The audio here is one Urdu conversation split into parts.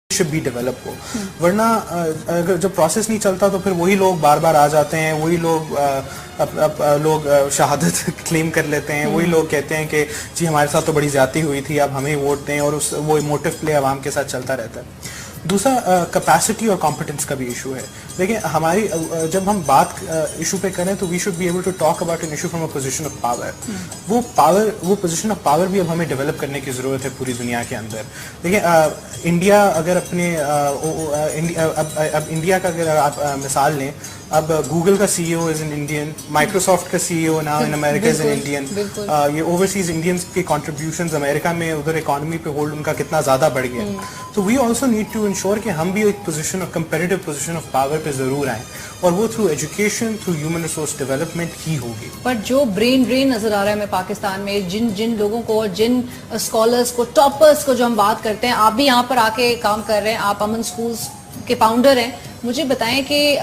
should be develop ہو, ورنہ اگر جب پروسیس نہیں چلتا تو پھر وہی لوگ بار بار آ جاتے ہیں, وہی لوگ شہادت کلیم کر لیتے ہیں, وہی لوگ کہتے ہیں کہ جی ہمارے ساتھ تو بڑی زیادتی ہوئی تھی, اب ہمیں ووٹ دیں, اور وہ ایموٹیو پلے عوام کے ساتھ چلتا رہتا ہے. دوسرا کیپیسٹی اور کمپٹنس کا بھی ایشو ہے. دیکھیں ہماری جب ہم بات ایشو پہ کریں تو we should be able to talk about an issue from a position of power. وہ پوزیشن آف پاور بھی اب ہمیں ڈیولپ کرنے کی ضرورت ہے پوری دنیا کے اندر. دیکھیں انڈیا اگر اپنے اب انڈیا کا اگر آپ مثال لیں, اب گوگل کا C E O is an Indian, Microsoft کا C E O now in America is an Indian. یہ اوورسیز انڈینس کی کنٹریبیوشنز امریکہ میں ادھر اکانومی پہ ہولڈ ان کا کتنا زیادہ بڑھ گیا. تو we also need to ensure کہ ہم بھی ایک position of comparative position of power پہ ضرور آئیں, اور وہ through education, through human resource development ہی ہوگی. پر جو برین ڈرین نظر آ رہا ہے ہمیں پاکستان میں, جن لوگوں کو, جن اسکالرس کو, ٹاپرس کو جو ہم بات کرتے ہیں, آپ بھی یہاں پر آ کے کام کر رہے ہیں, آپ امن اسکولس کے فاؤنڈر ہیں, مجھے بتائیں کہ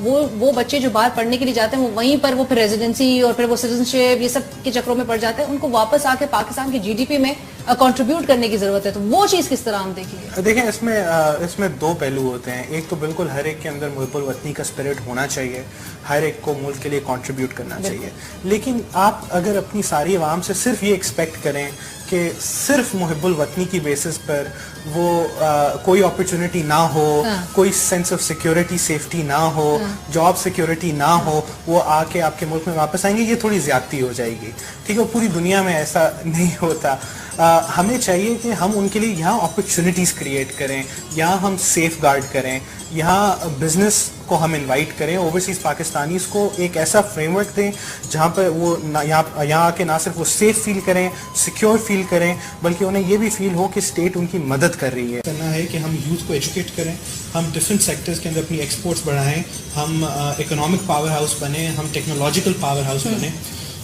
وہ بچے جو باہر پڑھنے کے لیے جاتے ہیں وہ وہیں پر وہ پھر ریزیڈنسی اور پھر وہ سٹیزنشپ یہ سب کے چکروں میں پڑ جاتے ہیں, ان کو واپس آ کے پاکستان کی جی ڈی پی میں کنٹریبیوٹ کرنے کی ضرورت ہے. تو وہ چیز کس طرح ہم دیکھیں گے؟ دیکھیں اس میں دو پہلو ہوتے ہیں. ایک تو بالکل ہر ایک کے اندر محب الوطنی کا اسپرٹ ہونا چاہیے, ہر ایک کو ملک کے لیے کنٹریبیوٹ کرنا چاہیے, لیکن آپ اگر اپنی ساری عوام سے صرف یہ ایکسپیکٹ کریں کہ صرف محب الوطنی کی بیسس پر وہ کوئی اپرچونٹی نہ ہو, کوئی سینس آف سیکورٹی سیفٹی نہ ہو, جاب سیکورٹی نہ ہو, وہ آ کے آپ کے ملک میں واپس آئیں گے, یہ تھوڑی زیادتی ہو جائے گی. ٹھیک ہے, پوری دنیا میں ایسا نہیں ہوتا. ہمیں چاہیے کہ ہم ان کے لیے یہاں اپرچونٹیز کریٹ کریں, یہاں ہم سیف گارڈ کریں, یہاں بزنس کو ہم انوائٹ کریں, اوورسیز پاکستانیز کو ایک ایسا فریم ورک دیں جہاں پہ وہ یہاں آ کے نہ صرف وہ سیف فیل کریں, سیکیور فیل کریں, بلکہ انہیں یہ بھی فیل ہو کہ اسٹیٹ ان کی مدد کر رہی ہے. کرنا ہے کہ ہم یوتھ کو ایجوکیٹ کریں, ہم ڈفرینٹ سیکٹرز کے اندر اپنی ایکسپورٹس بڑھائیں, ہم اکنامک پاور ہاؤس بنیں, ہم ٹیکنالوجیکل پاور ہاؤس بنیں,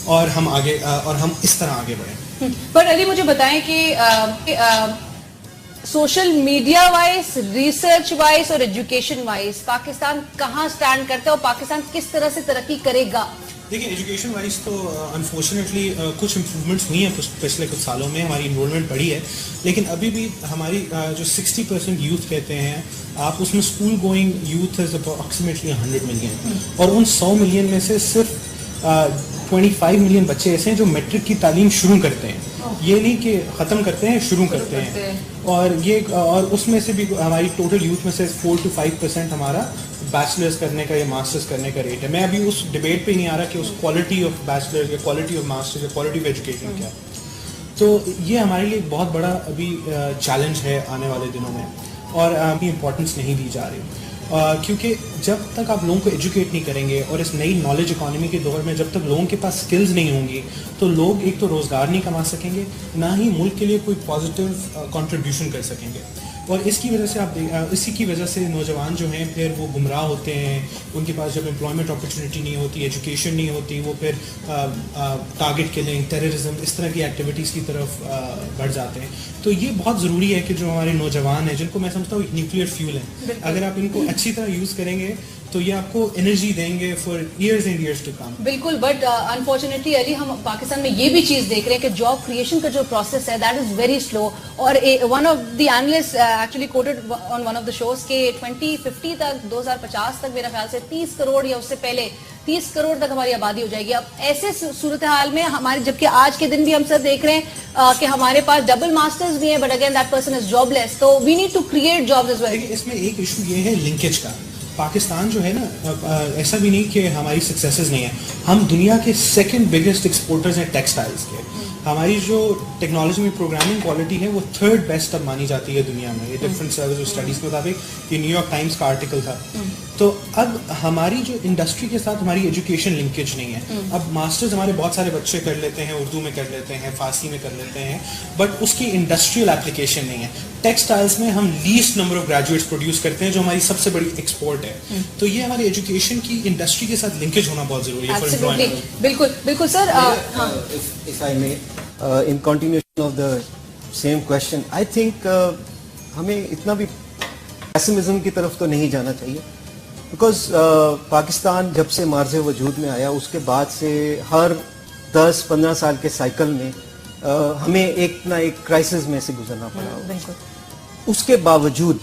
اور ہم اس طرح آگے بڑھیں. پر علی مجھے بتائیں کہ social media wise, research wise اور ایجوکیشن وائز پاکستان کہاں سٹینڈ کرتا ہے, اور پاکستان کس طرح سے ترقی کرے گا؟ دیکھیں ایجوکیشن وائز تو انفارچونیٹلی کچھ امپرومنٹس ہوئی ہیں پچھلے کچھ سالوں میں, ہماری انرولمنٹ بڑھی ہے, لیکن ابھی بھی ہماری جو 60% یوتھ کہتے ہیں آپ, اس میں school going youth is approximately 100 million, اور ان 100 ملین میں سے صرف 25 ملین بچے ایسے ہیں جو میٹرک کی تعلیم شروع کرتے ہیں, یہ نہیں کہ ختم کرتے ہیں, شروع کرتے ہیں. اور اس میں سے بھی ہماری ٹوٹل یوتھ میں سے 4 to 5% ہمارا بیچلرز کرنے کا یا ماسٹرز کرنے کا ریٹ ہے. میں ابھی اس ڈبیٹ پہ نہیں آ رہا کہ اس کوالٹی آف بیچلرز یا کوالٹی آف ماسٹرز یا کوالٹی آف ایجوکیشن کیا. تو یہ ہمارے لیے بہت بڑا ابھی چیلنج ہے آنے والے دنوں میں, اور ابھی امپورٹنس نہیں دی جا رہی, کیونکہ جب تک آپ لوگوں کو ایجوکیٹ نہیں کریں گے, اور اس نئی نالج اکانومی کے دور میں جب تک لوگوں کے پاس سکلز نہیں ہوں گی, تو لوگ ایک تو روزگار نہیں کما سکیں گے, نہ ہی ملک کے لیے کوئی پازیٹیو کنٹریبیوشن کر سکیں گے. اور اسی کی وجہ سے نوجوان جو ہیں پھر وہ گمراہ ہوتے ہیں, ان کے پاس جب امپلائمنٹ اپرچونیٹی نہیں ہوتی, ایجوکیشن نہیں ہوتی, وہ پھر ٹارگٹ کلنگ, ٹیررزم, اس طرح کی ایکٹیویٹیز کی طرف بڑھ جاتے ہیں. تو یہ بہت ضروری ہے کہ جو ہمارے نوجوان ہیں, جن کو میں سمجھتا ہوں نیوکلیئر فیول ہے, اگر آپ ان کو اچھی طرح یوز کریں گے تو یہ آپ کو انرجی دیں گے for years and years to come. بالکل, بٹ انفارچونیٹلی علی ہم پاکستان میں یہ بھی چیز دیکھ رہے ہیں کہ جاب کریشن کا جو پروسیس ہے دیٹ از ویری سلو. اور one of the analyst actually quoted on one of the shows کہ 2050 تک 2050 تک میرا خیال سے 30 کروڑ یا اس سے پہلے 30 کروڑ تک ہماری آبادی ہو جائے گی. اب ایسے صورتحال میں ہمارے, جبکہ آج کے دن بھی ہم سب دیکھ رہے ہیں کہ ہمارے پاس ڈبل ماسٹرز بھی ہیں, but again that person is jobless, تو we need to create jobs as well. اس میں ایک ایشو یہ ہے لنکیج کا. پاکستان جو ہے نا, ایسا بھی نہیں کہ ہماری سکسیسز نہیں ہیں, ہم دنیا کے سیکنڈ بگیسٹ ایکسپورٹرز ہیں ٹیکسٹائلز کے. ہماری جو ٹیکنالوجی میں پروگرامنگ کوالٹی ہے وہ 3rd بیسٹ اب مانی جاتی ہے دنیا میں, یہ ڈفرنٹ سروس اور اسٹڈیز کے مطابق, یہ نیو یارک ٹائمز کا آرٹیکل تھا. تو اب ہماری جو انڈسٹری کے ساتھ ہماری ایجوکیشن لنکیج نہیں ہے. اب ماسٹرز ہمارے بہت سارے بچے کر لیتے ہیں, اردو میں کر لیتے ہیں, فارسی میں کر لیتے ہیں, بٹ اس کی انڈسٹریل ایپلیکیشن نہیں ہے. ٹیکسٹائلز میں ہم least number of graduates produce کرتے ہیں, جو ہماری سب سے بڑی ایکسپورٹ ہے. تو یہ ہماری ایجوکیشن کی انڈسٹری کے ساتھ لنکیج ہونا بہت ضروری ہے فار امپلائمنٹ. بالکل بالکل سر. If I may, in continuation of the same question, I think ہمیں اتنا بھی پیسمزم کی طرف تو نہیں جانا چاہیے, بیکاز پاکستان جب سے مارز وجود میں آیا اس کے بعد سے ہر 10-15 سال کے سائیکل میں ہمیں ایک نہ ایک کرائسس میں سے گزرنا پڑا. اس کے باوجود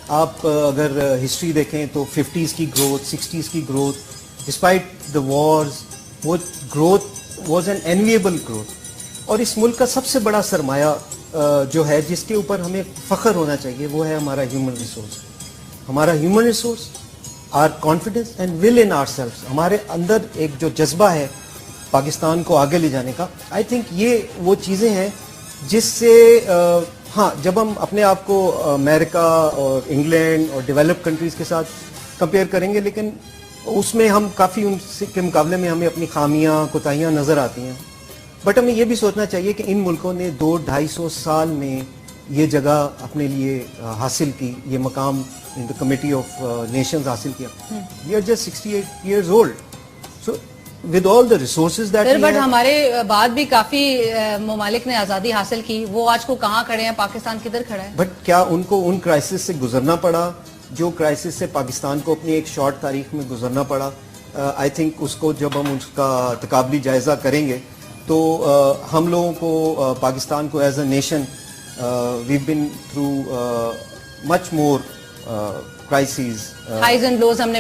آپ اگر ہسٹری دیکھیں تو 50s کی گروتھ 60s کی گروتھ ڈسپائٹ دا وارز وہ گروتھ واز این انویبل گروتھ. اور اس ملک کا سب سے بڑا سرمایہ جو ہے جس کے اوپر ہمیں فخر ہونا چاہیے وہ ہے ہمارا ہیومن ریسورس. ہمارا human resource are confidence and will in ourselves. ہمارے اندر ایک جو جذبہ ہے پاکستان کو آگے لے جانے کا, آئی تھنک یہ وہ چیزیں ہیں جس سے ہاں جب ہم اپنے آپ کو امریکہ اور انگلینڈ اور ڈیولپ کنٹریز کے ساتھ کمپیئر کریں گے لیکن اس میں ہم کافی ان کے مقابلے میں ہمیں اپنی خامیاں کوتاہیاں نظر آتی ہیں. بٹ ہمیں یہ بھی سوچنا چاہیے کہ ان ملکوں نے 200-250 سال میں یہ جگہ اپنے لیے حاصل کی, یہ مقام in the committee of nations حاصل کیا. We are just 68 years old. So with all the resources that sir but ہمارے بعد بھی کافی ممالک نے آزادی حاصل کی, وہ آج کو کہاں کھڑے ہیں, پاکستان کدھر کھڑا ہے؟ بٹ کیا ان کو ان کرائسس سے گزرنا پڑا جو کرائسس سے پاکستان کو اپنی ایک شارٹ تاریخ میں گزرنا پڑا؟ آئی تھنک اس کو جب ہم اس کا تقابلی جائزہ کریں گے تو ہم لوگوں کو پاکستان کو as a nation we been through much more crises, highs and lows ہم نے